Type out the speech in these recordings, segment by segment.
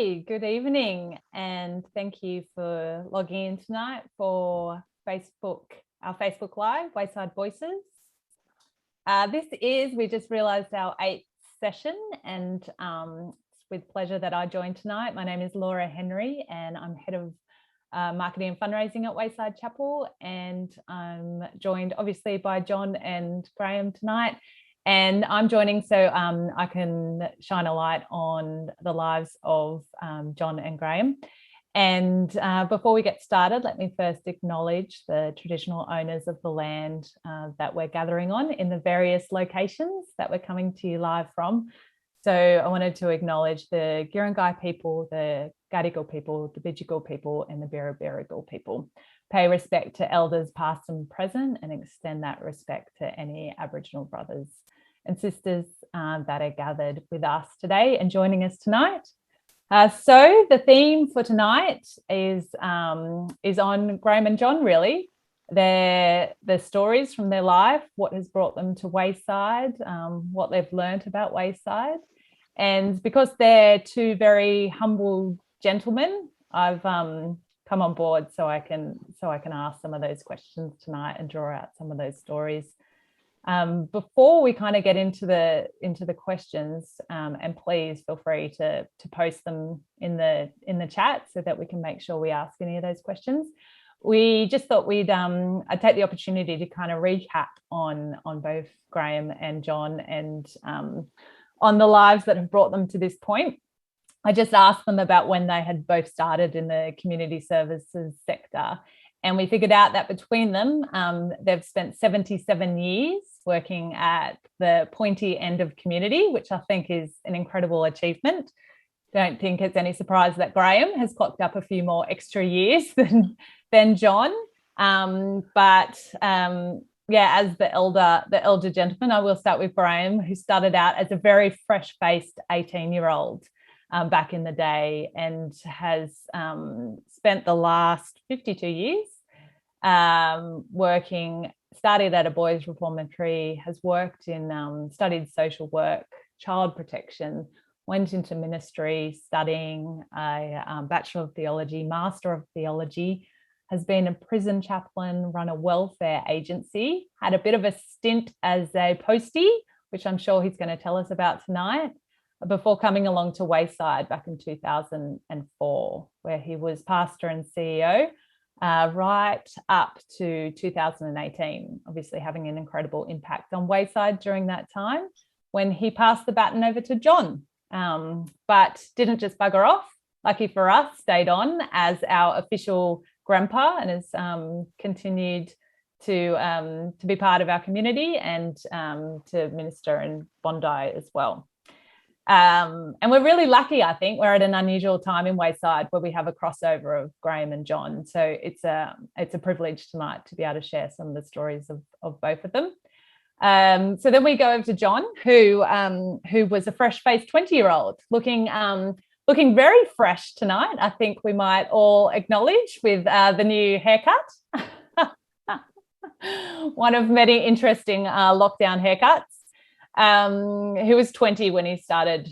Hey, good evening, and thank you for logging in tonight for our Facebook Live, Wayside Voices. We just realised our 8th session, and it's with pleasure that I join tonight. My name is Laura Henry, and I'm Head of Marketing and Fundraising at Wayside Chapel, and I'm joined obviously by John and Graham tonight. And I'm joining so I can shine a light on the lives of John and Graham. And before we get started, let me first acknowledge the traditional owners of the land that we're gathering on in the various locations that we're coming to you live from. So I wanted to acknowledge the Guringai people, the Gadigal people, the Bidjigal people, and the Birrabirragal people. Pay respect to elders past and present, and extend that respect to any Aboriginal brothers and sisters that are gathered with us today and joining us tonight. So the theme for tonight is on Graham and John, really. Their stories from their life, what has brought them to Wayside, what they've learnt about Wayside. And because they're two very humble gentlemen, I've come on board so I can ask some of those questions tonight and draw out some of those stories. Before we kind of get into the questions, and please feel free to post them in the chat so that we can make sure we ask any of those questions. We just thought I'd take the opportunity to kind of recap on both Graham and John and on the lives that have brought them to this point. I just asked them about when they had both started in the community services sector. And we figured out that between them, they've spent 77 years working at the pointy end of community, which I think is an incredible achievement. Don't think it's any surprise that Graham has clocked up a few more extra years than John. As the elder gentleman, I will start with Graham, who started out as a very fresh-faced 18-year-old back in the day, and has spent the last 52 years started at a boys reformatory, has worked in, studied social work, child protection, went into ministry studying a Bachelor of Theology, Master of Theology, has been a prison chaplain, run a welfare agency, had a bit of a stint as a postie, which I'm sure he's going to tell us about tonight, before coming along to Wayside back in 2004, where he was pastor and CEO right up to 2018, obviously having an incredible impact on Wayside during that time, when he passed the baton over to John, but didn't just bugger off. Lucky for us, stayed on as our official grandpa and has continued to be part of our community and to minister in Bondi as well. And we're really lucky, I think. We're at an unusual time in Wayside where we have a crossover of Graham and John. So it's a privilege tonight to be able to share some of the stories of both of them. So then we go over to John, who was a fresh-faced 20-year-old, looking very fresh tonight. I think we might all acknowledge with the new haircut. One of many interesting lockdown haircuts. He was 20 when he started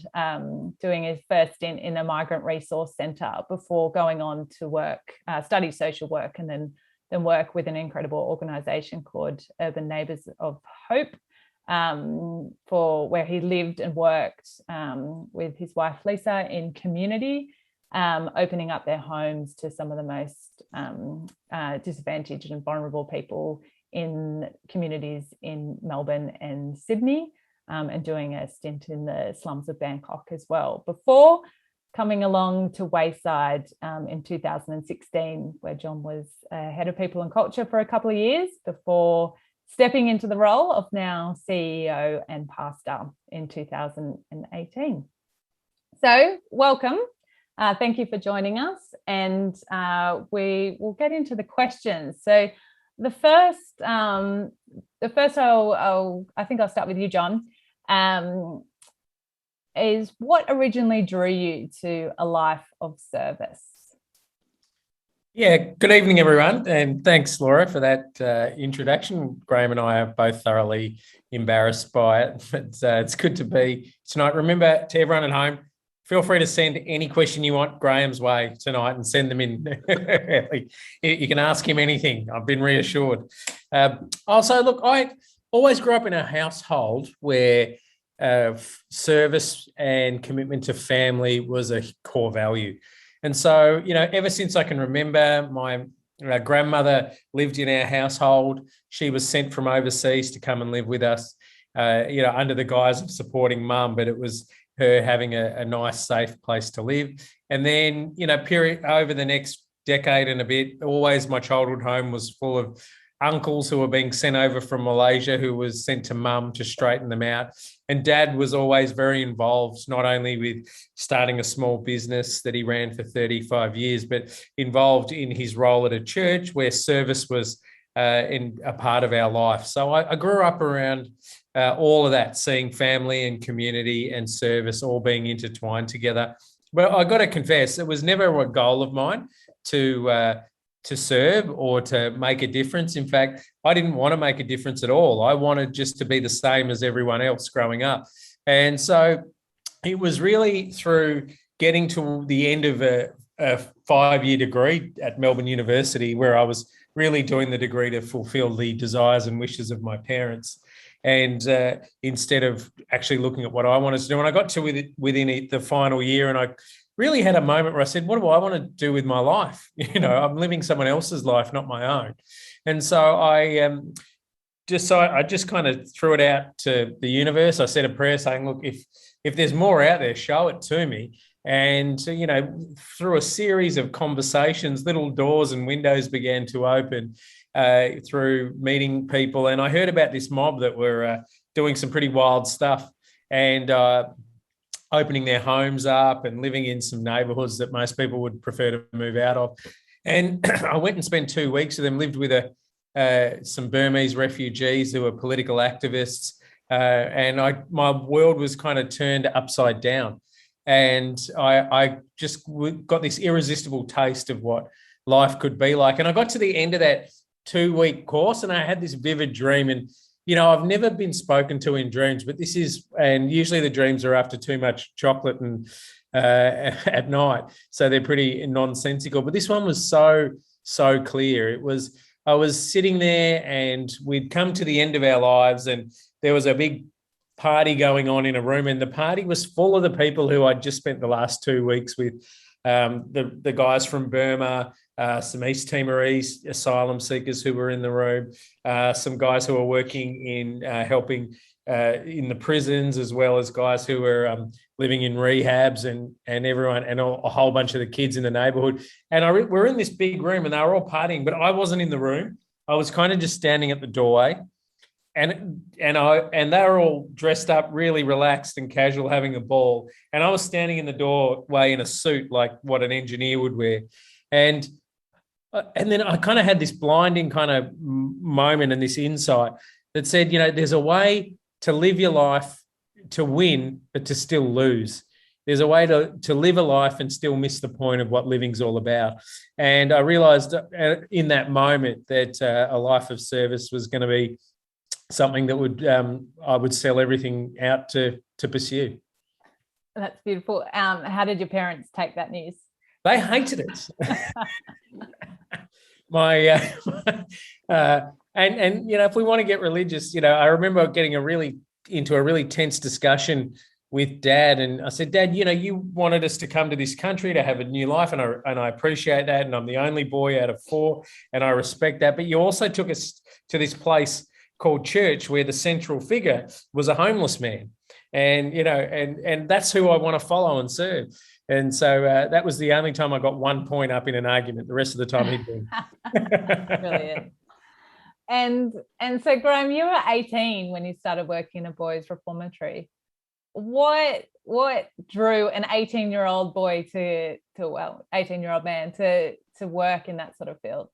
doing his first stint in a migrant resource centre before going on to study social work, and then work with an incredible organisation called Urban Neighbours of Hope, for where he lived and worked with his wife Lisa in community, opening up their homes to some of the most disadvantaged and vulnerable people in communities in Melbourne and Sydney. And doing a stint in the slums of Bangkok as well, before coming along to Wayside in 2016, where John was head of people and culture for a couple of years before stepping into the role of now CEO and pastor in 2018. So welcome. Thank you for joining us. And we will get into the questions. So the first I think I'll start with you, John. Is what originally drew you to a life of service? Yeah, good evening, everyone, and thanks, Laura, for that introduction. Graham and I are both thoroughly embarrassed by it, but it's good to be tonight. Remember, to everyone at home, feel free to send any question you want Graham's way tonight and send them in. You can ask him anything. I've been reassured. Also, look, I always grew up in a household where service and commitment to family was a core value. And so, ever since I can remember, my grandmother lived in our household. She was sent from overseas to come and live with us, under the guise of supporting mum, but it was her having a nice, safe place to live. And then, period over the next decade and a bit, always my childhood home was full of uncles who were being sent over from Malaysia, who was sent to mum to straighten them out. And dad was always very involved, not only with starting a small business that he ran for 35 years, but involved in his role at a church where service was in a part of our life. So I grew up around all of that, seeing family and community and service all being intertwined together. But I got to confess, it was never a goal of mine to serve or to make a difference. In fact, I didn't want to make a difference at all. I wanted just to be the same as everyone else growing up. And so it was really through getting to the end of a 5-year degree at Melbourne University, where I was really doing the degree to fulfill the desires and wishes of my parents. And instead of actually looking at what I wanted to do, and I got to within the final year, and I really had a moment where I said, what do I want to do with my life? I'm living someone else's life, not my own. And so I just kind of threw it out to the universe. I said a prayer saying, look, if there's more out there, show it to me. And, through a series of conversations, little doors and windows began to open through meeting people. And I heard about this mob that were doing some pretty wild stuff and opening their homes up and living in some neighbourhoods that most people would prefer to move out of. And I went and spent 2 weeks with them, lived with some Burmese refugees who were political activists. And my world was kind of turned upside down. And I just got this irresistible taste of what life could be like. And I got to the end of that 2-week course and I had this vivid dream. And, I've never been spoken to in dreams, but and usually the dreams are after too much chocolate and at night. So they're pretty nonsensical. But this one was so clear. I was sitting there and we'd come to the end of our lives and there was a big party going on in a room, and the party was full of the people who I'd just spent the last 2 weeks with, the guys from Burma, some East Timorese asylum seekers who were in the room, some guys who were working in helping in the prisons, as well as guys who were living in rehabs and everyone, and a whole bunch of the kids in the neighborhood. And we're in this big room and they were all partying, but I wasn't in the room. I was kind of just standing at the doorway. And they were all dressed up, really relaxed and casual, having a ball. And I was standing in the doorway in a suit, like what an engineer would wear. And then I kind of had this blinding kind of moment and this insight that said, there's a way to live your life to win, but to still lose. There's a way to live a life and still miss the point of what living's all about. And I realized in that moment that a life of service was going to be something that I would sell everything out to pursue. That's beautiful. How did your parents take that news? They hated it. And if we want to get religious, I remember getting into a really tense discussion with Dad, and I said, Dad, you wanted us to come to this country to have a new life, and I appreciate that, and I'm the only boy out of 4, and I respect that. But you also took us to this place called church, where the central figure was a homeless man, and and that's who I want to follow and serve. And so that was the only time I got 1 point up in an argument. The rest of the time he'd been. Brilliant. And so, Graham, you were 18 when you started working in a boys' reformatory. What drew an 18-year-old boy 18-year-old man to work in that sort of field?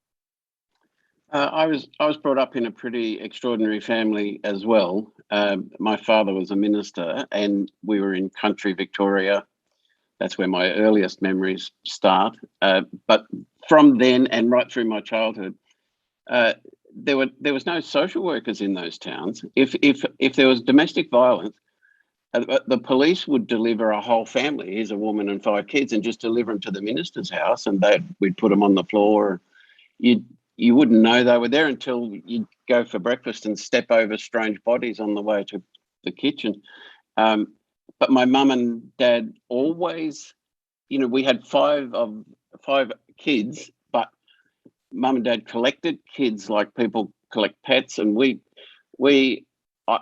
I was brought up in a pretty extraordinary family as well. My father was a minister, and we were in country Victoria. That's where my earliest memories start. But from then and right through my childhood, there was no social workers in those towns. If there was domestic violence, The police would deliver a whole family. Here's a woman and 5 kids, and just deliver them to the minister's house, and we'd put them on the floor. You wouldn't know they were there until you'd go for breakfast and step over strange bodies on the way to the kitchen. But my mum and dad always, we had 5 kids, but mum and dad collected kids like people collect pets, and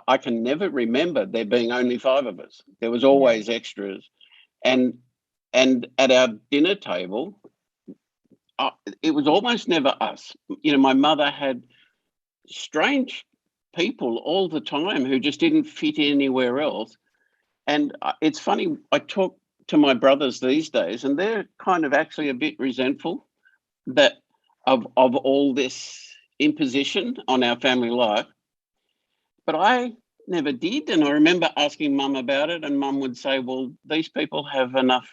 I can never remember there being only 5 of us. There was always extras, and at our dinner table, it was almost never us. My mother had strange people all the time who just didn't fit anywhere else. And it's funny, I talk to my brothers these days, and they're kind of actually a bit resentful that of all this imposition on our family life. But I never did. And I remember asking Mum about it, and Mum would say, well, these people have enough,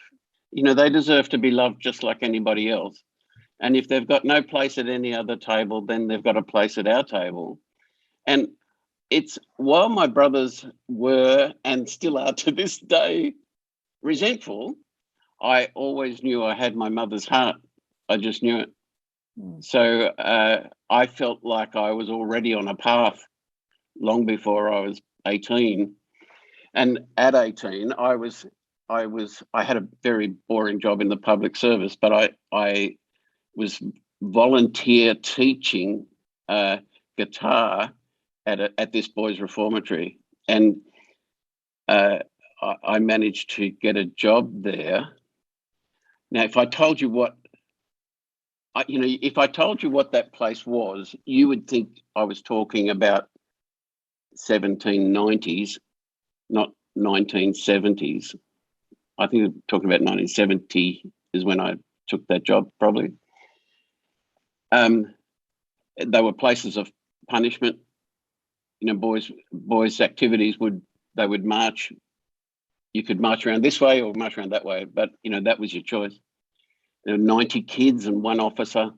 they deserve to be loved just like anybody else. And if they've got no place at any other table, then they've got a place at our table. And it's while my brothers were and still are to this day resentful, I always knew I had my mother's heart. I just knew it. So I felt like I was already on a path long before I was 18. And at 18, I had a very boring job in the public service, but I was volunteer teaching guitar at this boys' reformatory, and I managed to get a job there. Now, if I told you what that place was, you would think I was talking about 1790s, not 1970s. I think I'm talking about 1970 is when I took that job, probably. They were places of punishment. Boys' activities would march. You could march around this way or march around that way, but that was your choice. There were 90 kids and 1 officer,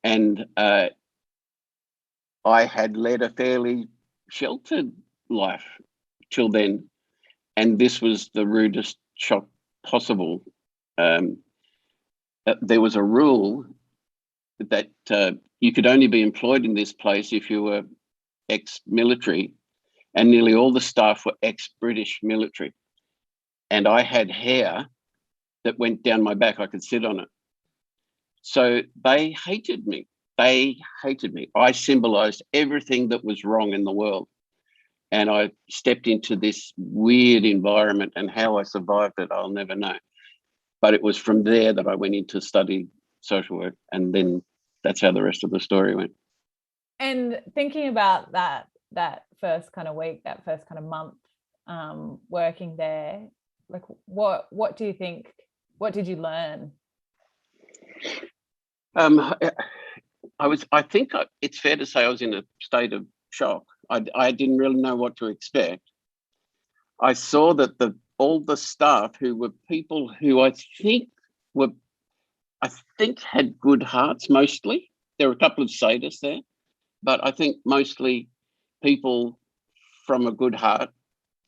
and I had led a fairly sheltered life till then, and this was the rudest shock possible. There was a rule that you could only be employed in this place if you were ex-military, and nearly all the staff were ex-British military. And I had hair that went down my back. I could sit on it. So they hated me. I symbolized everything that was wrong in the world. And I stepped into this weird environment, and how I survived it, I'll never know. But it was from there that I went into study social work, and then that's how the rest of the story went. And thinking about that first kind of week, that first kind of month working there, like what do you think? What did you learn? I think it's fair to say I was in a state of shock. I didn't really know what to expect. I saw that all the staff, who were people who I think had good hearts mostly. There were a couple of sadists there, but I think mostly people from a good heart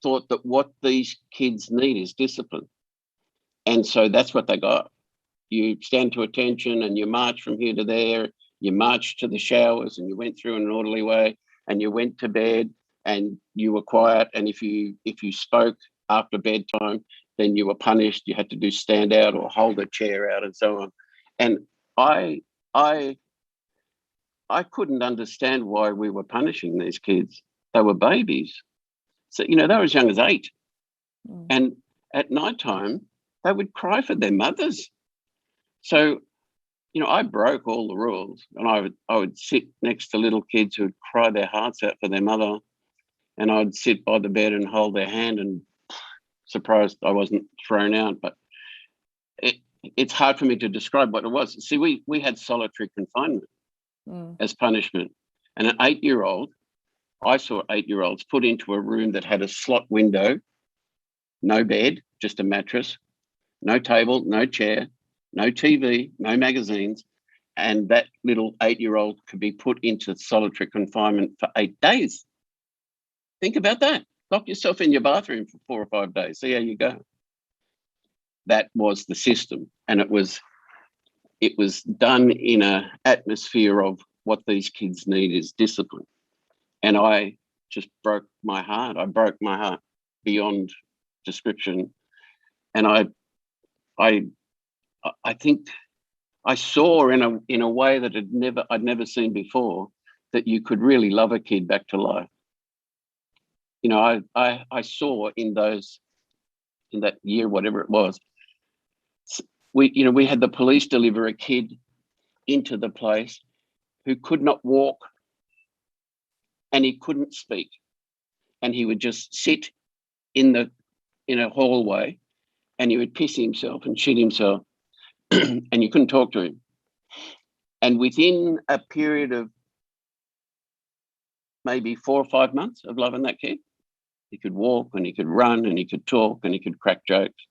thought that what these kids need is discipline. And so that's what they got. You stand to attention and you march from here to there, you marched to the showers and you went through in an orderly way, and you went to bed and you were quiet. And if you spoke after bedtime, then you were punished. You had to do stand out or hold a chair out and so on. And I couldn't understand why we were punishing these kids. They were babies. So, they were as young as 8. And at night time, they would cry for their mothers. So, I broke all the rules, and I would sit next to little kids who would cry their hearts out for their mother, and I'd sit by the bed and hold their hand, and surprised I wasn't thrown out. But it's hard for me to describe what it was. See, we had solitary confinement as punishment. And an 8-year-old, I saw 8-year-olds put into a room that had a slot window, no bed, just a mattress, no table, no chair, no TV, no magazines. And that little 8-year-old could be put into solitary confinement for 8 days. Think about that. lock yourself in your bathroom for 4 or 5 days. See how you go. That was the system, and it was done in an atmosphere of what these kids need is discipline. And I just broke my heart. I broke my heart beyond description. And I think I saw in a way that I'd never seen before, that you could really love a kid back to life. You know, I saw in that year, whatever it was, we had the police deliver a kid into the place who could not walk and he couldn't speak, and he would just sit in a hallway, and he would piss himself and shit himself, and you couldn't talk to him. And within a period of maybe 4 or 5 months of loving that kid, he could walk and he could run and he could talk and he could crack jokes.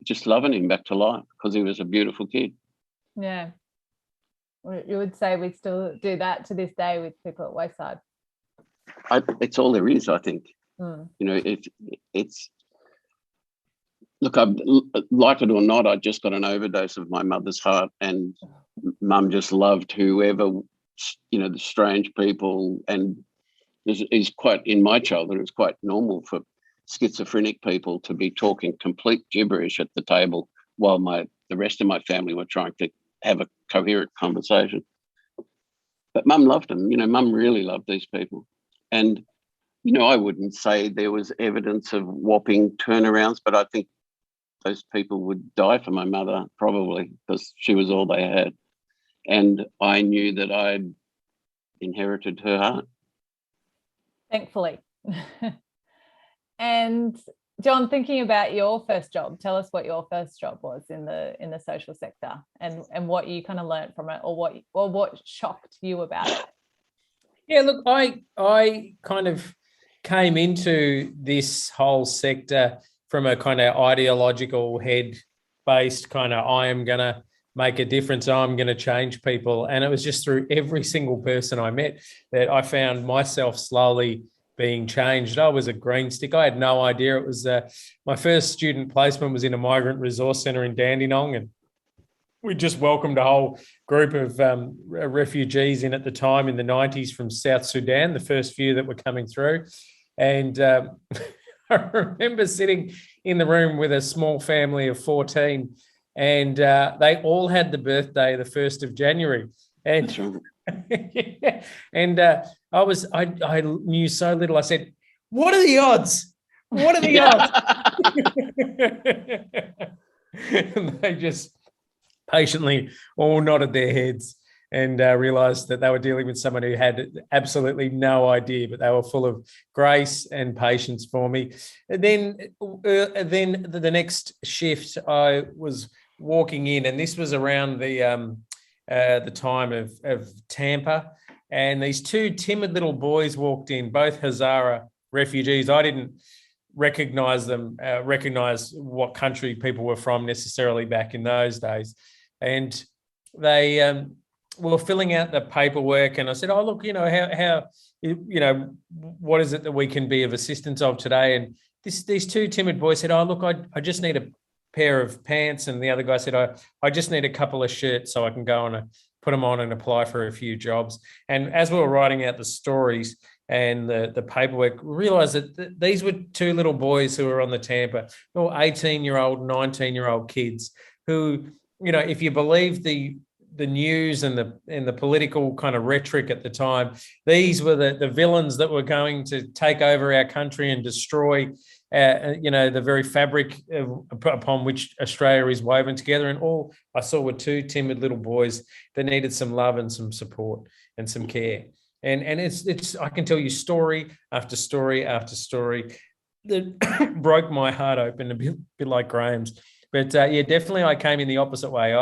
Just loving him back to life because he was a beautiful kid. Yeah. You would say we still do that to this day with people at Wayside? It's all there is, I think. Mm. You know, it's look, like it or not, I just got an overdose of my mother's heart, and Mum just loved whoever, you know, the strange people. And is quite, in my childhood, it was quite normal for schizophrenic people to be talking complete gibberish at the table while the rest of my family were trying to have a coherent conversation. But Mum loved them. You know, Mum really loved these people. And, you know, I wouldn't say there was evidence of whopping turnarounds, but I think those people would die for my mother probably because she was all they had. And I knew that I'd inherited her heart. Thankfully. And John, thinking about your first job, tell us what your first job was in the social sector, and what you kind of learned from it, or what shocked you about it. Yeah, look, I kind of came into this whole sector from a kind of ideological head-based kind of, I am going to make a difference, I'm going to change people. And it was just through every single person I met that I found myself slowly being changed. I was a green stick. I had no idea. It was my first student placement was in a migrant resource centre in Dandenong, and we just welcomed a whole group of refugees in at the time in the 90s from South Sudan, the first few that were coming through. And I remember sitting in the room with a small family of 14, and they all had the birthday the 1st of January. And yeah. And I knew so little. I said, "What are the odds? What are the odds?" And they just patiently all nodded their heads and realised that they were dealing with someone who had absolutely no idea, but they were full of grace and patience for me. And then the next shift, I was walking in, and this was around the time of Tampa, and these 2 timid little boys walked in, both Hazara refugees. I didn't recognise what country people were from necessarily back in those days, and they were filling out the paperwork, and I said, "Oh, look, you know, how you know, what is it that we can be of assistance of today?" And these 2 timid boys said, "Oh, look, I just need a pair of pants," and the other guy said, I just need a couple of shirts so I can go and put them on and apply for a few jobs. And as we were writing out the stories and the paperwork, we realised that these were 2 little boys who were on the Tampa, 18-year-old, 19-year-old kids who, you know, if you believe the news and the political kind of rhetoric at the time, these were the villains that were going to take over our country and destroy you know, the very fabric upon which Australia is woven together. And all I saw were 2 timid little boys that needed some love and some support and some care. And it's I can tell you story after story after story that broke my heart open, a bit like Graham's. But yeah, definitely I came in the opposite way.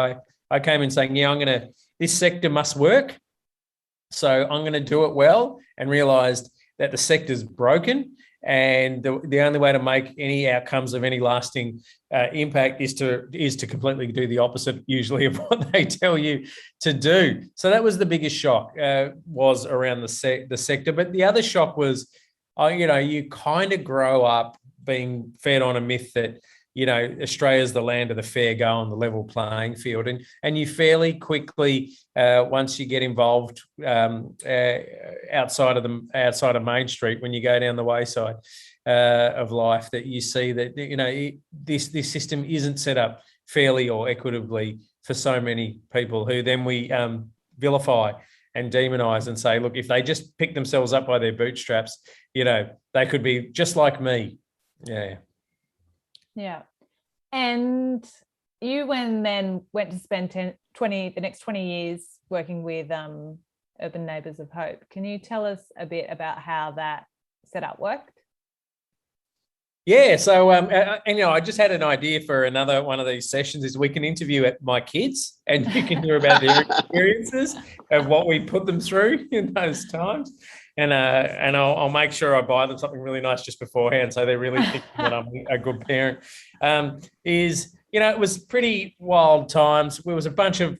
I came in saying, yeah, this sector must work, so I'm going to do it well, and realised that the sector's broken. And the only way to make any outcomes of any lasting impact is to completely do the opposite, usually, of what they tell you to do. So that was the biggest shock, was around the sector. But the other shock was you kind of grow up being fed on a myth that, Australia's the land of the fair go and the level playing field. And you fairly quickly, once you get involved outside of Main Street, when you go down the wayside of life, that you see that, this system isn't set up fairly or equitably for so many people, who then we vilify and demonize and say, look, if they just pick themselves up by their bootstraps, they could be just like me. Yeah. Yeah. And you then went to spend the next 20 years working with Urban Neighbours of Hope. Can you tell us a bit about how that setup worked? Yeah, so I just had an idea for another one of these sessions. Is we can interview my kids, and you can hear about their experiences of what we put them through in those times, and I'll make sure I buy them something really nice just beforehand, so they're really thinking that I'm a good parent. It was pretty wild times. There was a bunch of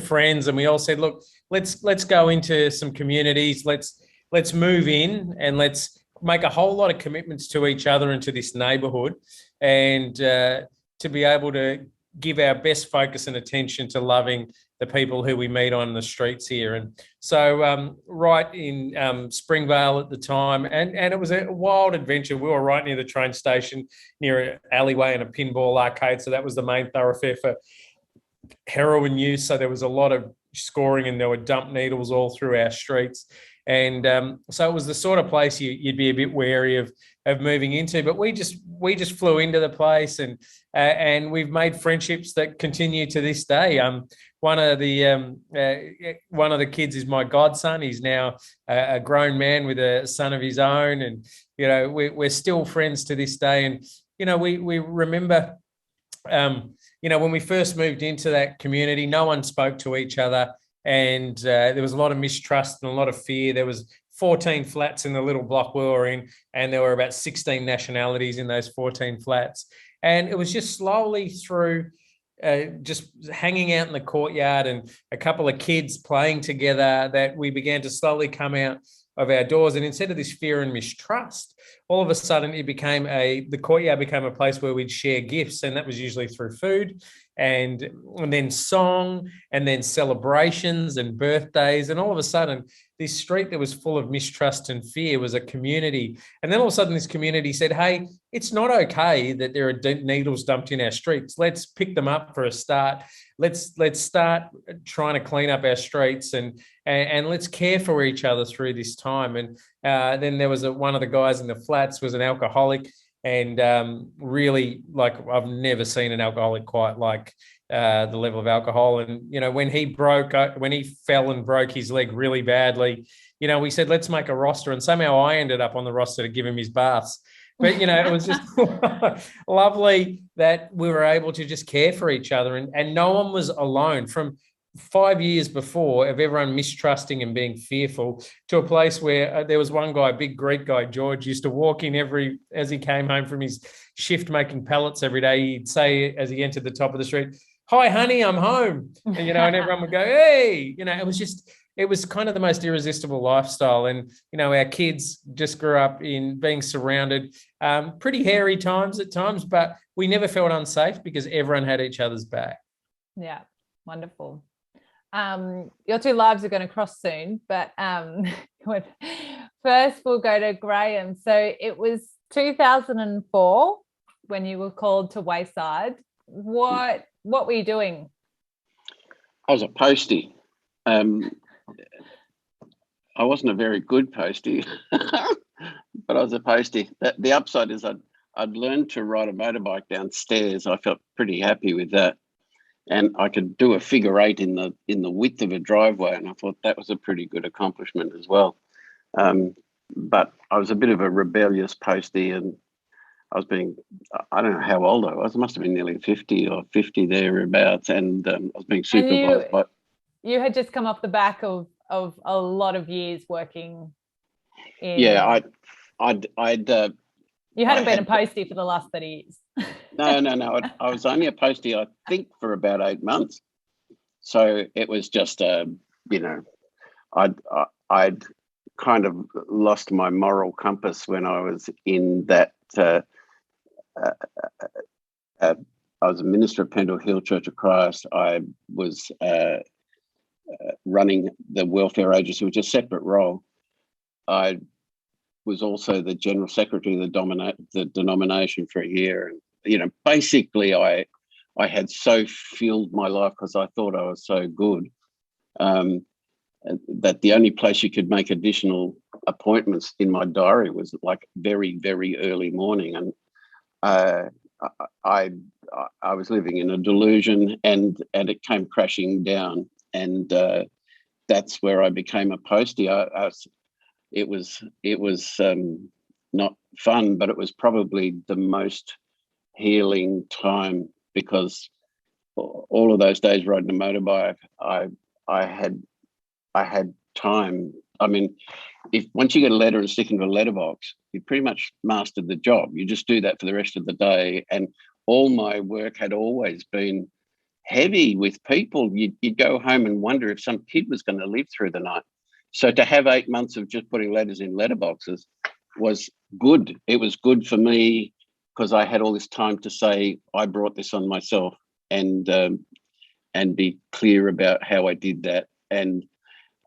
friends, and we all said, look, let's go into some communities. Let's move in, and let's make a whole lot of commitments to each other and to this neighbourhood, and to be able to give our best focus and attention to loving the people who we meet on the streets here. And so right in Springvale at the time, and it was a wild adventure. We were right near the train station, near an alleyway and a pinball arcade. So that was the main thoroughfare for heroin use. So there was a lot of scoring, and there were dump needles all through our streets. And so it was the sort of place you'd be a bit wary of moving into. But we just flew into the place, and we've made friendships that continue to this day. One of the kids is my godson. He's now a grown man with a son of his own, and we're still friends to this day. And we remember, when we first moved into that community, no one spoke to each other. And there was a lot of mistrust and a lot of fear. There was 14 flats in the little block we were in, and there were about 16 nationalities in those 14 flats. And it was just slowly through just hanging out in the courtyard and a couple of kids playing together that we began to slowly come out of our doors. And instead of this fear and mistrust, all of a sudden the courtyard became a place where we'd share gifts, and that was usually through food. And then song, and then celebrations and birthdays. And all of a sudden, this street that was full of mistrust and fear was a community. And then all of a sudden, this community said, hey, it's not okay that there are needles dumped in our streets. Let's pick them up for a start. Let's start trying to clean up our streets, and let's care for each other through this time. And then there was one of the guys in the flats was an alcoholic. And really, like, I've never seen an alcoholic quite like the level of alcohol. And, when he fell and broke his leg really badly, we said, let's make a roster. And somehow I ended up on the roster to give him his baths. But, it was just lovely that we were able to just care for each other. And no one was alone. From 5 years before of everyone mistrusting and being fearful, to a place where there was one guy, a big Greek guy, George, used to walk in as he came home from his shift making pallets every day, he'd say as he entered the top of the street, hi, honey, I'm home. And, and everyone would go, hey, it was kind of the most irresistible lifestyle. And, our kids just grew up in being surrounded, pretty hairy times at times, but we never felt unsafe because everyone had each other's back. Yeah, wonderful. Your two lives are going to cross soon, but first we'll go to Graham. So it was 2004 when you were called to Wayside. What were you doing? I was a postie. I wasn't a very good postie, but I was a postie. The upside is I'd learned to ride a motorbike downstairs. I felt pretty happy with that. And I could do a figure eight in the width of a driveway, and I thought that was a pretty good accomplishment as well. But I was a bit of a rebellious postie, and I don't know how old I was. I must have been nearly 50 or 50 thereabouts, and I was being supervised by. You had just come off the back of a lot of years working in. Yeah, you hadn't been a postie for the last 30 years. No. I was only a postie, I think, for about 8 months. So it was just, I'd kind of lost my moral compass when I was in that. I was a minister of Pendle Hill Church of Christ. I was running the welfare agency, which is a separate role. I was also the general secretary of the denomination for a year, and basically, I had so filled my life because I thought I was so good that the only place you could make additional appointments in my diary was like very, very early morning, and I was living in a delusion, and it came crashing down, and that's where I became a postie. It was not fun, but it was probably the most healing time, because all of those days riding a motorbike, I had time. I mean, if once you get a letter and stick into a letterbox, you pretty much mastered the job. You just do that for the rest of the day. And all my work had always been heavy with people. You'd go home and wonder if some kid was going to live through the night. So to have 8 months of just putting letters in letterboxes was good. It was good for me because I had all this time to say, I brought this on myself, and be clear about how I did that, and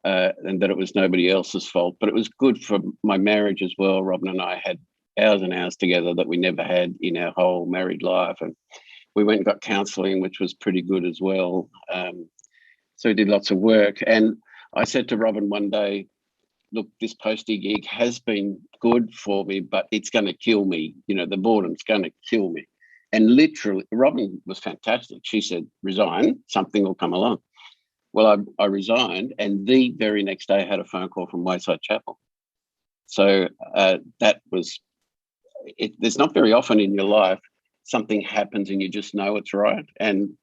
that it was nobody else's fault. But it was good for my marriage as well. Robin and I had hours and hours together that we never had in our whole married life. And we went and got counselling, which was pretty good as well. So we did lots of work. And I said to Robin one day, look, this postie gig has been good for me, but it's going to kill me. The boredom's going to kill me. And literally, Robin was fantastic. She said, resign, something will come along. Well, I resigned, and the very next day I had a phone call from Wayside Chapel. So that was it. There's not very often in your life something happens and you just know it's right. And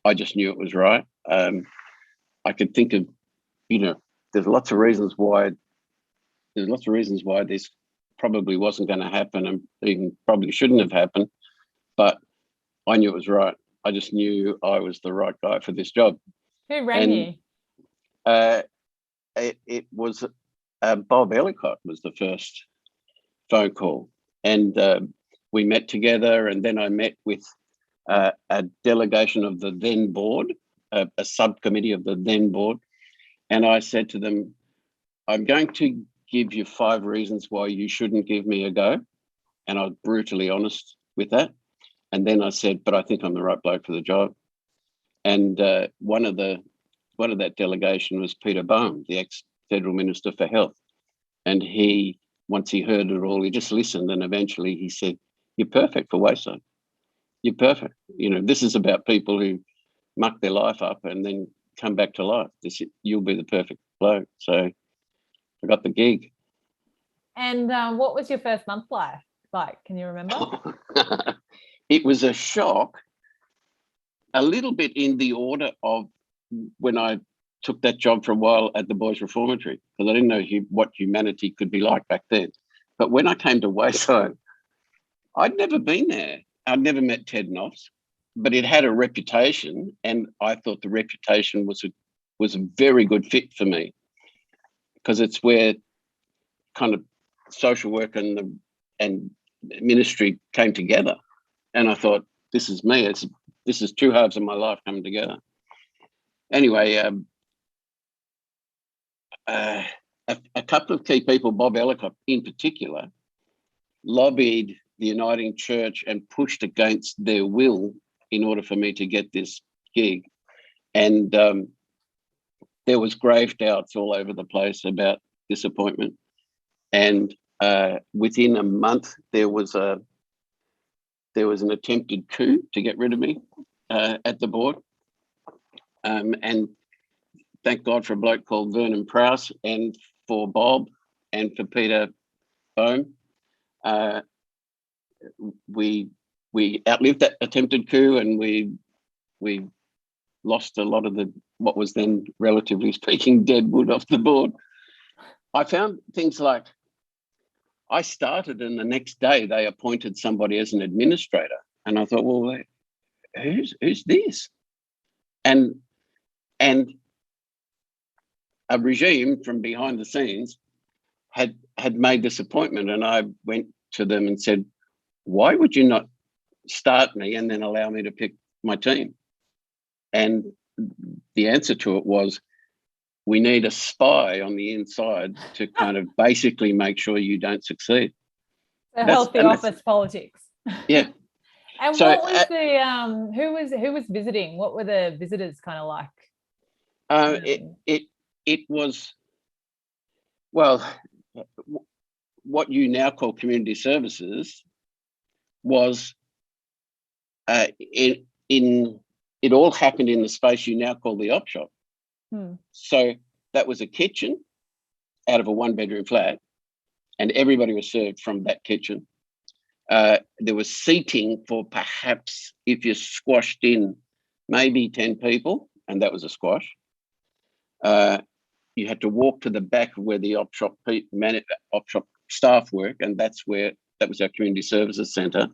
I just knew it was right. I could think of, there's lots of reasons why this probably wasn't going to happen, and even probably shouldn't have happened. But I knew it was right. I just knew I was the right guy for this job. Who rang you? It was Bob Ellicott was the first phone call, and we met together, and then I met with a delegation of the then board, a subcommittee of the then board, and I said to them, I'm going to give you 5 reasons why you shouldn't give me a go, and I was brutally honest with that. And then I said, but I think I'm the right bloke for the job. And one of that delegation was Peter Bowen, the ex-Federal Minister for Health. And once he heard it all, he just listened, and eventually he said, you're perfect for Wayside. You're perfect. This is about people who muck their life up and then come back to life. You'll be the perfect bloke. So I got the gig. And what was your first month like? Can you remember? It was a shock, a little bit in the order of when I took that job for a while at the Boys Reformatory, because I didn't know what humanity could be like back then. But when I came to Wayside, I'd never been there. I'd never met Ted Noffs, but it had a reputation, and I thought the reputation was a very good fit for me, because it's where kind of social work and ministry came together. And I thought, this is me. This is 2 halves of my life coming together. Anyway, a couple of key people, Bob Ellicott in particular, lobbied the Uniting Church and pushed against their will in order for me to get this gig. And there was grave doubts all over the place about this appointment. And within a month, there was an attempted coup to get rid of me at the board. And thank God for a bloke called Vernon Prowse, and for Bob and for Peter Bowen. We outlived that attempted coup, and we lost a lot of what was then, relatively speaking, dead wood off the board. I found things like, I started and the next day they appointed somebody as an administrator. And I thought, well, who's this? And a regime from behind the scenes had made this appointment, and I went to them and said, why would you not start me and then allow me to pick my team? And the answer to it was, we need a spy on the inside to kind of basically make sure you don't succeed. So healthy office politics. Yeah. And So, what was the who was visiting? What were the visitors kind of like? It was, well, what you now call community services was it all happened in the space you now call the op shop. So that was a kitchen out of a 1-bedroom flat, and everybody was served from that kitchen. There was seating for perhaps, if you squashed in, maybe 10 people, and that was a squash. You had to walk to the back where the op shop staff work, and that was our community services centre.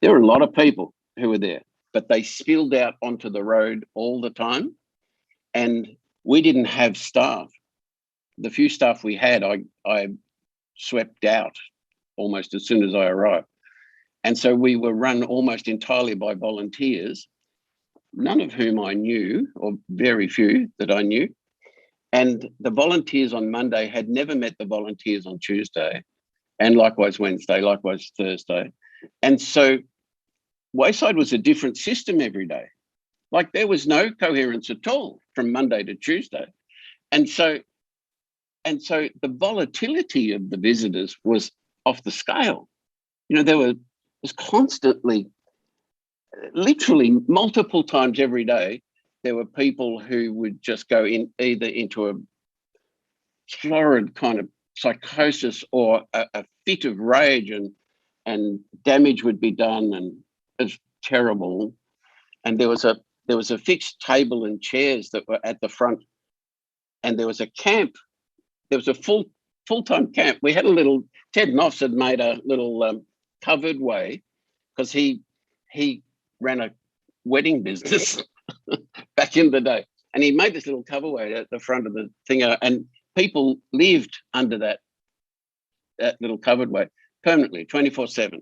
There were a lot of people who were there, but they spilled out onto the road all the time, and we didn't have staff. The few staff we had, I swept out almost as soon as I arrived. And so we were run almost entirely by volunteers, none of whom I knew, or very few that I knew. And the volunteers on Monday had never met the volunteers on Tuesday, and likewise Wednesday, likewise Thursday. And so Wayside was a different system every day. Like, there was no coherence at all from Monday to Tuesday. And so the volatility of the visitors was off the scale. You know, there was constantly, literally multiple times every day, there were people who would just go in either into a florid kind of psychosis or a fit of rage, and damage would be done, and it was terrible. And there was a fixed table and chairs that were at the front, and there was a camp. There was a full-time camp. We had a little, Ted Noffs had made a little covered way, because he ran a wedding business back in the day. And he made this little coverway at the front of the thing, and people lived under that little covered way permanently, 24/7.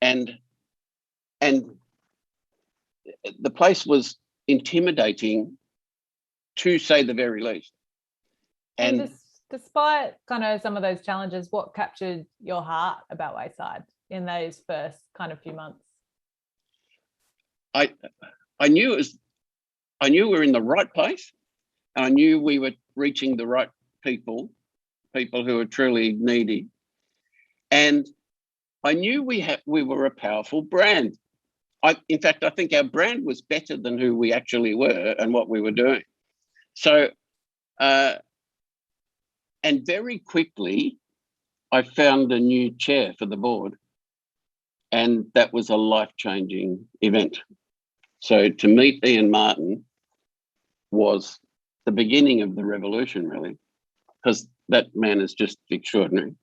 And the place was intimidating, to say the very least. And despite kind of some of those challenges, what captured your heart about Wayside in those first kind of few months? I knew we were in the right place, and I knew we were reaching the right people who were truly needy. And I knew we were a powerful brand. In fact, I think our brand was better than who we actually were and what we were doing. So, and very quickly, I found a new chair for the board, and that was a life-changing event. So to meet Ian Martin was the beginning of the revolution, really, because that man is just extraordinary.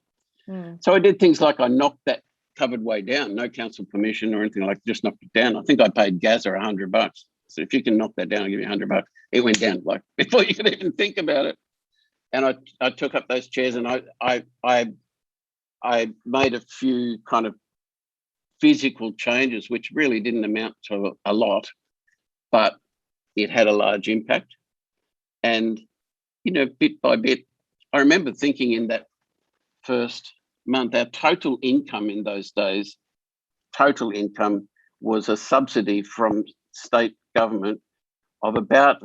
So I did things like I knocked that covered way down, no council permission or anything, like just knocked it down. I think I paid Gazza $100. So if you can knock that down, I'll give you $100. It went down like before you could even think about it. And I took up those chairs, and I made a few kind of physical changes, which really didn't amount to a lot, but it had a large impact. And, you know, bit by bit, I remember thinking in that first month, our total income in those days, total income was a subsidy from state government of about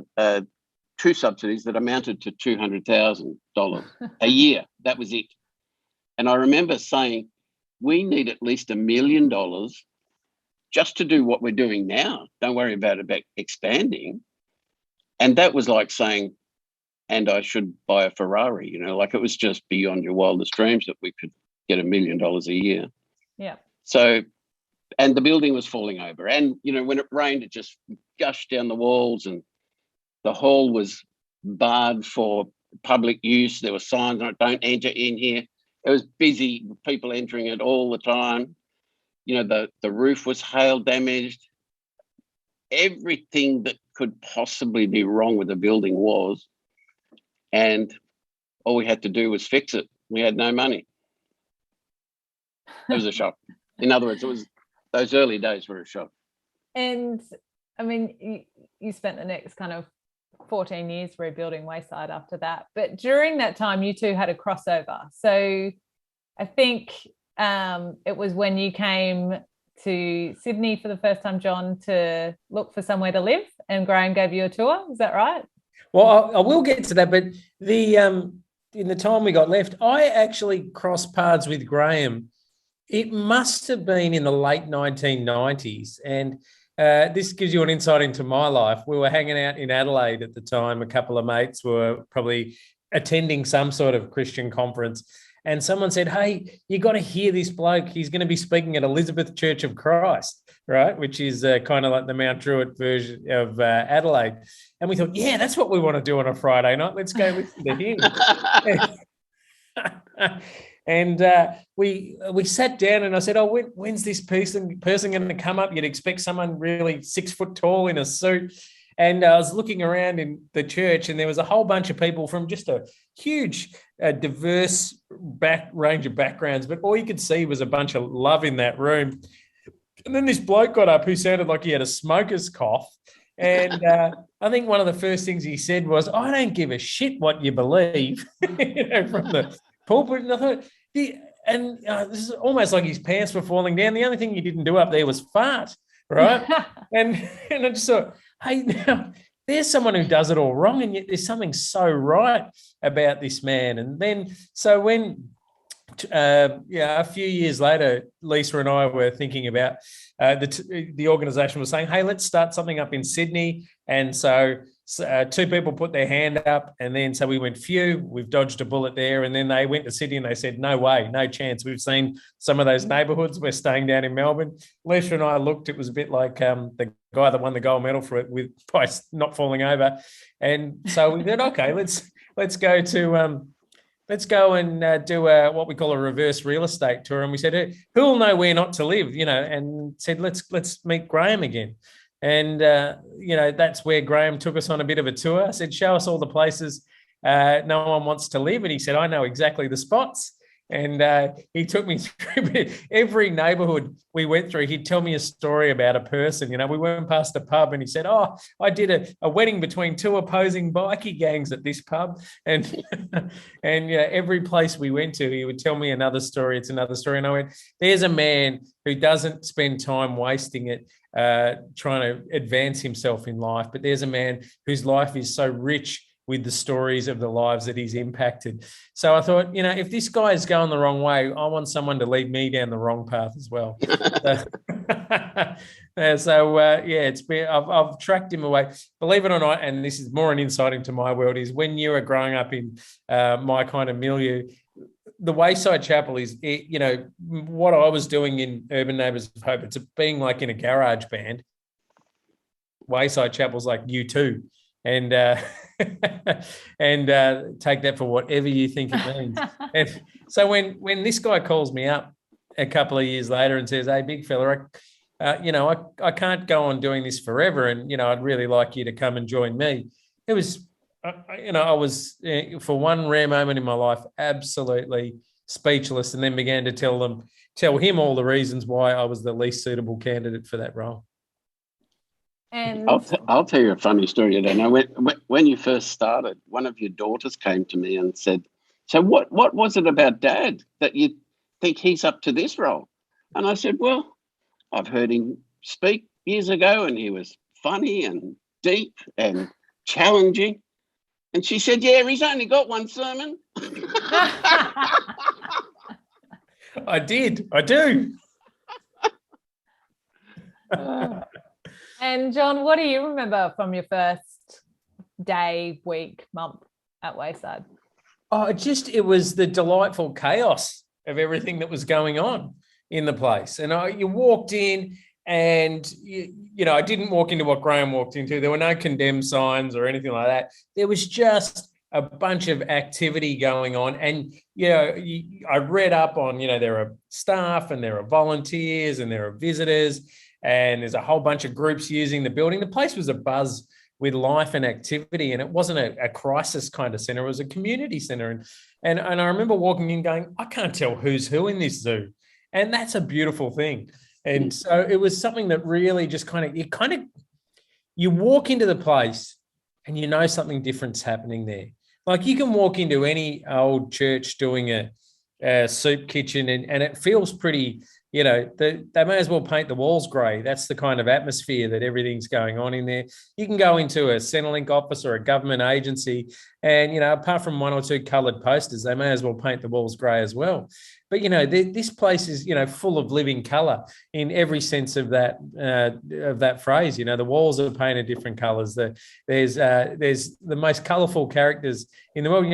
2 subsidies that amounted to $200,000 a year. That was it. And I remember saying, we need at least $1 million just to do what we're doing now. Don't worry about expanding. And that was like saying, and I should buy a Ferrari, you know, like it was just beyond your wildest dreams that we could get $1 million a year. Yeah. So, and the building was falling over. And, you know, when it rained, it just gushed down the walls, and the hall was barred for public use. There were signs on it, don't enter in here. It was busy, people entering it all the time. You know, the roof was hail damaged. Everything that could possibly be wrong with the building was. And all we had to do was fix it. We had no money. It was a shock. In other words, those early days were a shock. And I mean, you spent the next kind of 14 years rebuilding Wayside after that. But during that time, you two had a crossover. So I think it was when you came to Sydney for the first time, John, to look for somewhere to live, and Graham gave you a tour. Is that right? Well, I will get to that, but in the time we got left, I actually crossed paths with Graham. It must have been in the late 1990s, and this gives you an insight into my life. We were hanging out in Adelaide at the time. A couple of mates were probably attending some sort of Christian conference, and someone said, "Hey, you got to hear this bloke. He's going to be speaking at Elizabeth Church of Christ, right? Which is kind of like the Mount Druitt version of Adelaide." And we thought, yeah, that's what we want to do on a Friday night. Let's go listen to him. And we sat down, and I said, "Oh, when's this person going to come up? You'd expect someone really 6 foot tall in a suit." And I was looking around in the church, and there was a whole bunch of people from just a huge, diverse range of backgrounds. But all you could see was a bunch of love in that room. And then this bloke got up who sounded like he had a smoker's cough. And I think one of the first things he said was, "I don't give a shit what you believe," from the pulpit. And I thought, this is almost like his pants were falling down. The only thing he didn't do up there was fart, right? and I just thought, hey, now there's someone who does it all wrong, and yet there's something so right about this man. And then, so when, a few years later, Lisa and I were thinking about the organisation was saying, "Hey, let's start something up in Sydney." And so two people put their hand up, and then so we went, phew, we've dodged a bullet there. And then they went to Sydney and they said, "No way, no chance. We've seen some of those neighbourhoods. We're staying down in Melbourne." Lisa and I looked. It was a bit like the guy that won the gold medal for it by not falling over. And so we said, "Okay, let's go to let's go and do what we call a reverse real estate tour." And we said, "Who'll know where not to live?" And said, let's meet Graham again. And, that's where Graham took us on a bit of a tour. I said, "Show us all the places no one wants to live." And he said, "I know exactly the spots." And he took me through every neighbourhood we went through. He'd tell me a story about a person. We went past a pub, and he said, "Oh, I did a wedding between two opposing bikie gangs at this pub." And every place we went to, he would tell me another story. It's another story. And I went, there's a man who doesn't spend time wasting it trying to advance himself in life. But there's a man whose life is so rich with the stories of the lives that he's impacted. So I thought, if this guy is going the wrong way, I want someone to lead me down the wrong path as well. It's been, I've tracked him away. Believe it or not, and this is more an insight into my world, is when you are growing up in my kind of milieu, the Wayside Chapel is, what I was doing in Urban Neighbours of Hope, it's being like in a garage band. Wayside Chapel's like U2. And take that for whatever you think it means. And so when this guy calls me up a couple of years later and says, "Hey, big fella, I can't go on doing this forever, and I'd really like you to come and join me." It was, I was for one rare moment in my life absolutely speechless, and then began to tell him all the reasons why I was the least suitable candidate for that role. And I'll tell you a funny story. I don't know, when you first started, one of your daughters came to me and said, "So what was it about Dad that you think he's up to this role?" And I said, "Well, I've heard him speak years ago, and he was funny and deep and challenging." And she said, "Yeah, he's only got one sermon." I do. And John, what do you remember from your first day, week, month at Wayside? Oh, it was the delightful chaos of everything that was going on in the place. And you walked in, and I didn't walk into what Graham walked into. There were no condemn signs or anything like that. There was just a bunch of activity going on. And, I read up on, there are staff and there are volunteers and there are visitors, and there's a whole bunch of groups using the building. The place was abuzz with life and activity. And it wasn't a crisis kind of centre, it was a community centre. And I remember walking in going, I can't tell who's who in this zoo. And that's a beautiful thing. And so it was something that really just you walk into the place and you know something different's happening there. Like you can walk into any old church doing a soup kitchen and it feels pretty, they may as well paint the walls grey. That's the kind of atmosphere that everything's going on in there. You can go into a Centrelink office or a government agency and, apart from one or two coloured posters, they may as well paint the walls grey as well. But, this place is, full of living colour in every sense of that phrase. The walls are painted different colours. There's the most colourful characters in the world.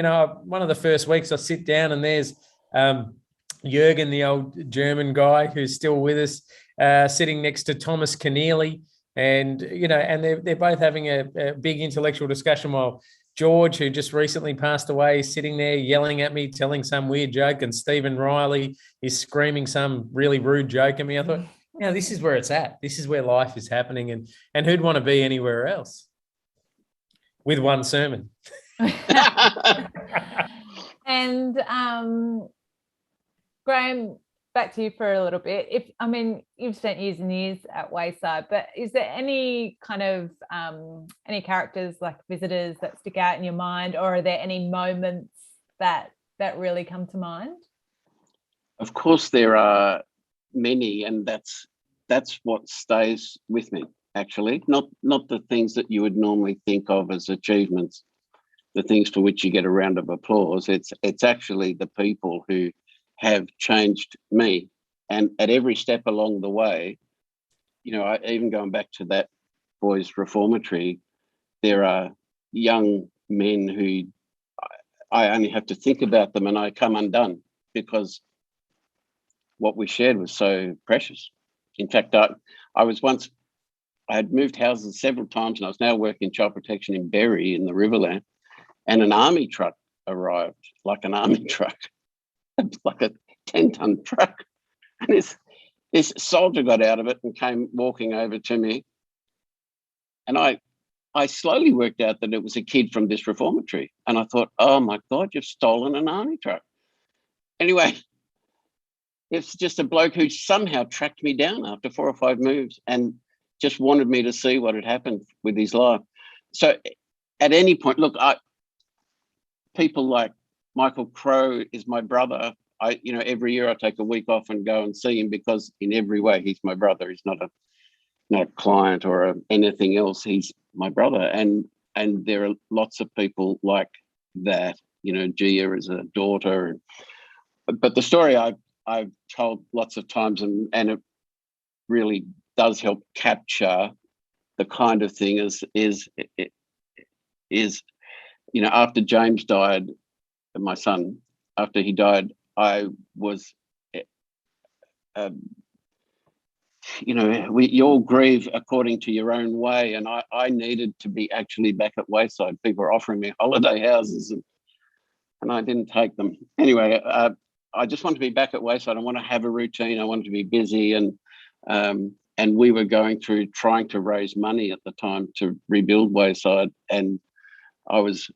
One of the first weeks I sit down and there's Jürgen, the old German guy who's still with us, sitting next to Thomas Keneally. And, and they're both having a big intellectual discussion while George, who just recently passed away, is sitting there yelling at me, telling some weird joke, and Stephen Riley is screaming some really rude joke at me. I thought, this is where it's at. This is where life is happening. And who'd want to be anywhere else with one sermon? And Graham, back to you for a little bit. You've spent years and years at Wayside, but is there any kind of any characters like visitors that stick out in your mind, or are there any moments that really come to mind? Of course, there are many, and that's what stays with me. Actually, not the things that you would normally think of as achievements, the things for which you get a round of applause. It's actually the people who have changed me, and at every step along the way, even going back to that boys' reformatory, there are young men who I only have to think about them and I come undone because what we shared was so precious. In fact, I had moved houses several times and I was now working child protection in Berry in the Riverland, and an army truck arrived, like an army truck. Like a 10-ton truck, and this soldier got out of it and came walking over to me, and I slowly worked out that it was a kid from this reformatory, and I thought, oh my God, you've stolen an army truck. Anyway, it's just a bloke who somehow tracked me down after 4 or 5 moves and just wanted me to see what had happened with his life. So at any point, look, people like Michael Crowe is my brother. Every year I take a week off and go and see him because in every way he's my brother. He's not a client or anything else. He's my brother. And there are lots of people like that. Gia is a daughter. But the story I've told lots of times, and it really does help capture the kind of thing is after James died, my son, after he died, I was, you all grieve according to your own way, and I needed to be actually back at Wayside. People were offering me holiday houses, and I didn't take them. Anyway, I just want to be back at Wayside. I want to have a routine. I wanted to be busy, and we were going through trying to raise money at the time to rebuild Wayside, and I was,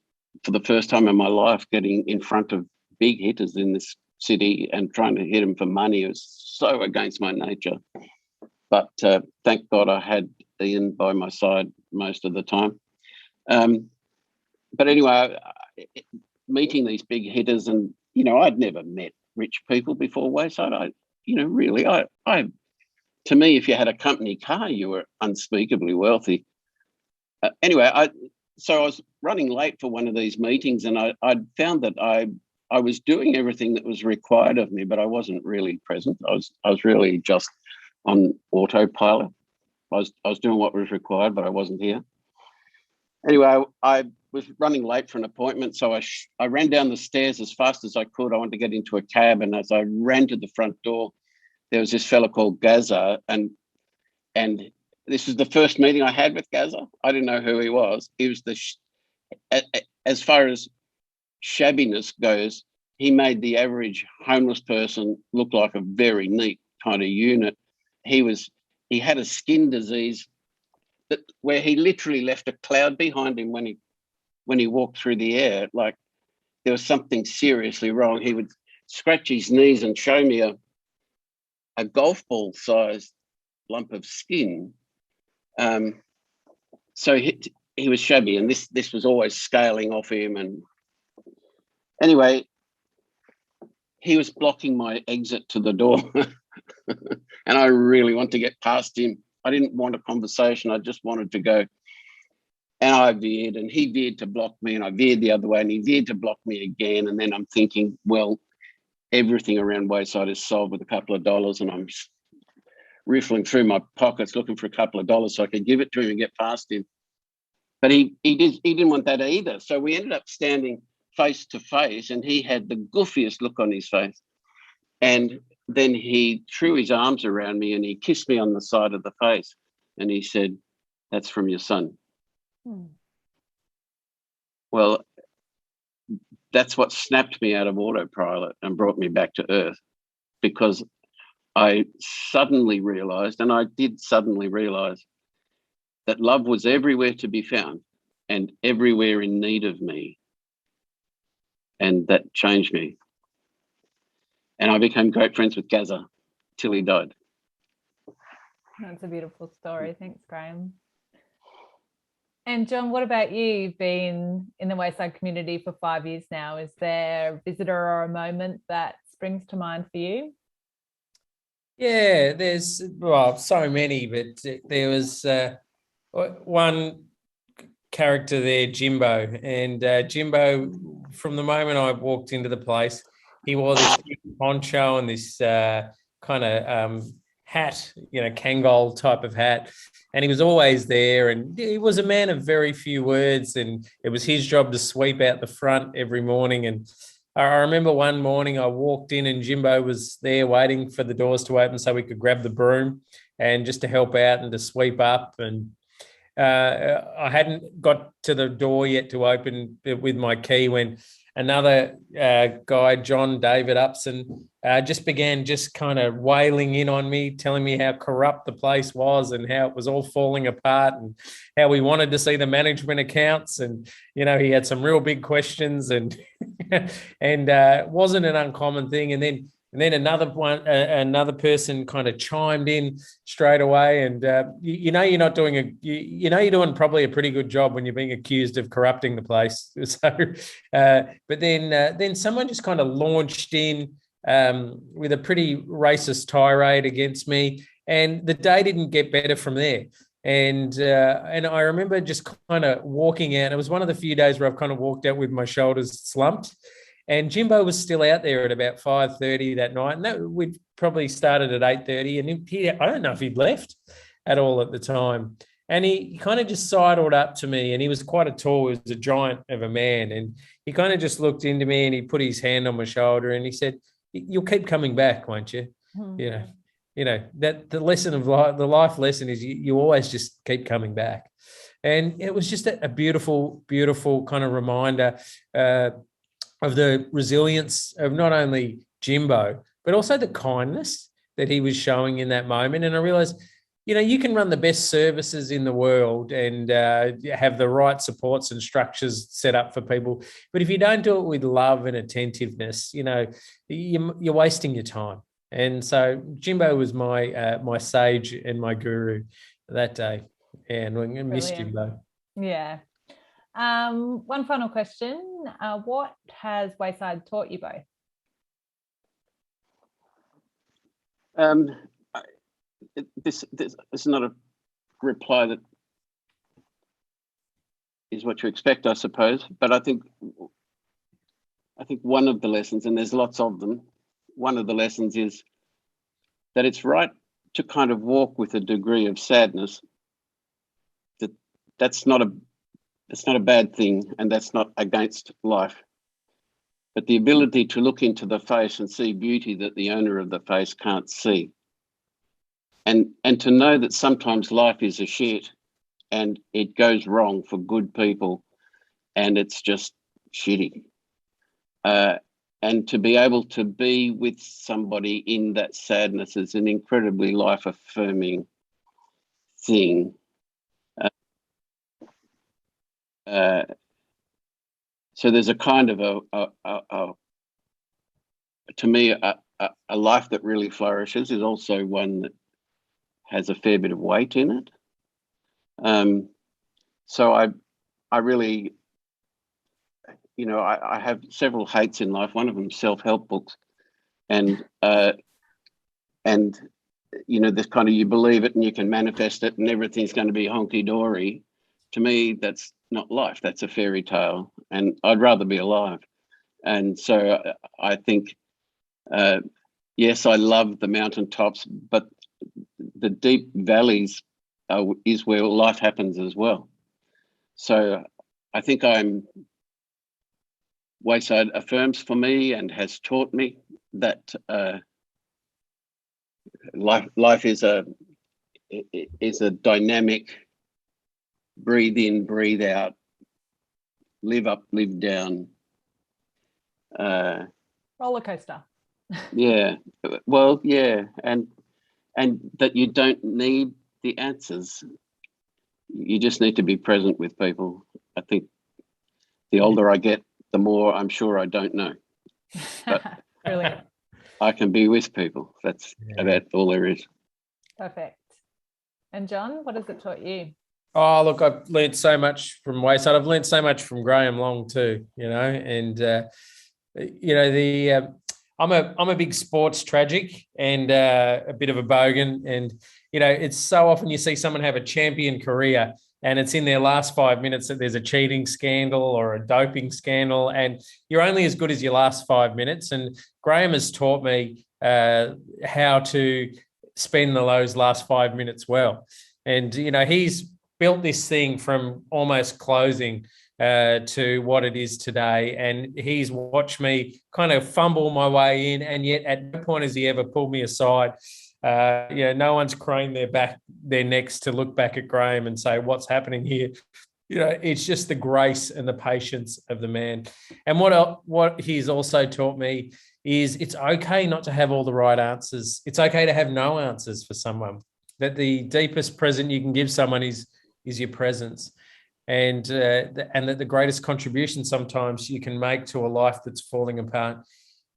for the first time in my life, getting in front of big hitters in this city and trying to hit them for money. It was so against my nature. But thank God I had Ian by my side most of the time. But anyway, meeting these big hitters, and, I'd never met rich people before Wayside. To me, if you had a company car, you were unspeakably wealthy. Anyway, I was running late for one of these meetings, and I'd found that I was doing everything that was required of me, but I wasn't really present. I was really just on autopilot. I was doing what was required, but I wasn't here. Anyway, I was running late for an appointment, so I ran down the stairs as fast as I could. I wanted to get into a cab, and as I ran to the front door, there was this fellow called Gaza, and this was the first meeting I had with Gaza. I didn't know who he was. He was as far as shabbiness goes, he made the average homeless person look like a very neat kind of unit. He had a skin disease where he literally left a cloud behind him when he walked through the air, like there was something seriously wrong. He would scratch his knees and show me a golf ball sized lump of skin. So he was shabby, and this was always scaling off him. And anyway, he was blocking my exit to the door. And I really wanted to get past him. I didn't want a conversation. I just wanted to go. And I veered, and he veered to block me, and I veered the other way, and he veered to block me again. And then I'm thinking, well, everything around Wayside is sold with a couple of dollars, and I'm riffling through my pockets looking for a couple of dollars so I could give it to him and get past him. But he didn't want that either. So we ended up standing face to face, and he had the goofiest look on his face. And then he threw his arms around me and he kissed me on the side of the face. And he said, "That's from your son." Well, that's what snapped me out of autopilot and brought me back to earth, because I suddenly realised, and I did suddenly realise, that love was everywhere to be found and everywhere in need of me. And that changed me. And I became great friends with Gazza till he died. That's a beautiful story. Thanks, Graham. And John, what about you? You've been in the Wayside community for 5 years now. Is there a visitor or a moment that springs to mind for you? Yeah, there's so many, but there was one character there, Jimbo. And Jimbo, from the moment I walked into the place, he wore this poncho and this kind of hat, Kangol type of hat. And he was always there. And he was a man of very few words. And it was his job to sweep out the front every morning. And I remember one morning I walked in and Jimbo was there waiting for the doors to open so we could grab the broom and just to help out and to sweep up. And I hadn't got to the door yet to open it with my key when another guy, John David Upson, just began kind of wailing in on me, telling me how corrupt the place was and how it was all falling apart and how we wanted to see the management accounts. And, he had some real big questions and and wasn't an uncommon thing. And then another person kind of chimed in straight away. And you're not doing you're doing probably a pretty good job when you're being accused of corrupting the place. So, but then someone just kind of launched in with a pretty racist tirade against me, and the day didn't get better from there. And I remember just kind of walking out. It was one of the few days where I've kind of walked out with my shoulders slumped. And Jimbo was still out there at about 5:30 that night. And we'd probably started at 8:30. And I don't know if he'd left at all at the time. And he kind of just sidled up to me. And he was quite he was a giant of a man. And he kind of just looked into me and he put his hand on my shoulder and he said, "You'll keep coming back, won't you?" That the lesson of life, the life lesson is you always just keep coming back. And it was just a beautiful, beautiful kind of reminder of the resilience of not only Jimbo, but also the kindness that he was showing in that moment. And I realized, you can run the best services in the world and have the right supports and structures set up for people. But if you don't do it with love and attentiveness, you're wasting your time. And so Jimbo was my sage and my guru that day. And I missed Jimbo. Yeah. One final question. What has Wayside taught you both? This is not a reply that is what you expect, I suppose. But I think one of the lessons, and there's lots of them, one of the lessons is that it's right to kind of walk with a degree of sadness. That's not a bad thing, and that's not against life. But the ability to look into the face and see beauty that the owner of the face can't see. And to know that sometimes life is a shit and it goes wrong for good people and it's just shitty. And to be able to be with somebody in that sadness is an incredibly life-affirming thing. so there's a kind of to me, a life that really flourishes is also one that has a fair bit of weight in it. So I really, I have several hates in life. One of them, self-help books, and this kind of, you believe it and you can manifest it and everything's going to be honky-dory. To me, that's not life. That's a fairy tale, and I'd rather be alive. And so I think, yes, I love the mountaintops, but the deep valleys is where life happens as well. So I think Wayside affirms for me and has taught me that life is a dynamic, breathe in, breathe out, live up, live down. Roller coaster. Yeah, well, yeah, and that you don't need the answers. You just need to be present with people. I think the older I get, the more I'm sure I don't know. But Brilliant. I can be with people. That's about all there is. Perfect. And John, what has it taught you? Oh, look, I've learned so much from Wayside. I've learned so much from Graham Long too, and I'm a big sports tragic and a bit of a bogan, and it's so often you see someone have a champion career and it's in their last 5 minutes that there's a cheating scandal or a doping scandal, and you're only as good as your last 5 minutes. And Graham has taught me how to spend those last 5 minutes well. And, he's built this thing from almost closing to what it is today. And he's watched me kind of fumble my way in, and yet at no point has he ever pulled me aside. No one's craned their necks to look back at Graham and say, what's happening here? It's just the grace and the patience of the man. And what he's also taught me is it's okay not to have all the right answers. It's okay to have no answers for someone. That the deepest present you can give someone is your presence. And that the greatest contribution sometimes you can make to a life that's falling apart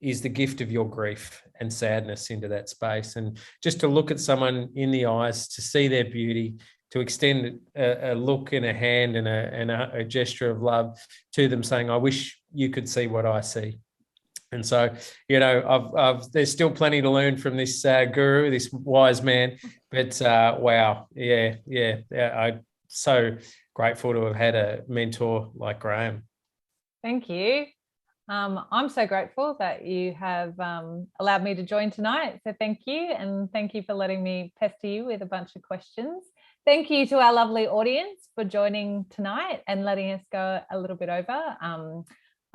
is the gift of your grief and sadness into that space. And just to look at someone in the eyes, to see their beauty, to extend a look and a hand and a gesture of love to them, saying, I wish you could see what I see. And so, there's still plenty to learn from this guru, this wise man. But wow, I'm so grateful to have had a mentor like Graham. Thank you. I'm so grateful that you have allowed me to join tonight. So thank you. And thank you for letting me pester you with a bunch of questions. Thank you to our lovely audience for joining tonight and letting us go a little bit over.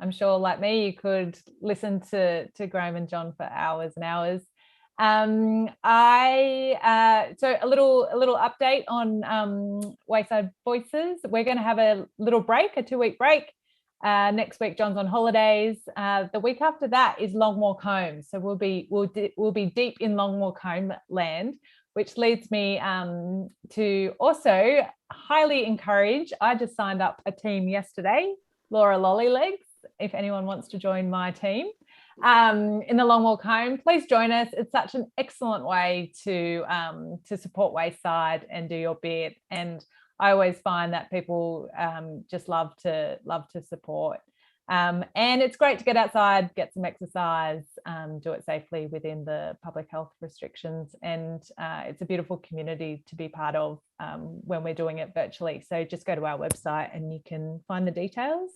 I'm sure, like me, you could listen to Graham and John for hours and hours. So a little update on Wayside Voices. We're going to have a little break, a 2-week break. Next week, John's on holidays. The week after that is Long Walk Home. So we'll be deep in Long Walk Home land, which leads me to also highly encourage. I just signed up a team yesterday, Laura Lollylegs, if anyone wants to join my team in the Long Walk Home, please join us. It's such an excellent way to support Wayside and do your bit. And I always find that people just love to support. And it's great to get outside, get some exercise, do it safely within the public health restrictions. And it's a beautiful community to be part of when we're doing it virtually. So just go to our website and you can find the details.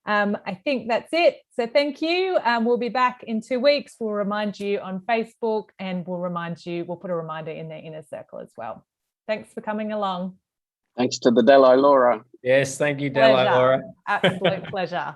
I think that's it. So thank you. We'll be back in 2 weeks. We'll remind you on Facebook, and we'll put a reminder in the inner circle as well. Thanks for coming along. Thanks to the Delhi Laura. Yes, thank you, Delhi Laura. Absolute pleasure.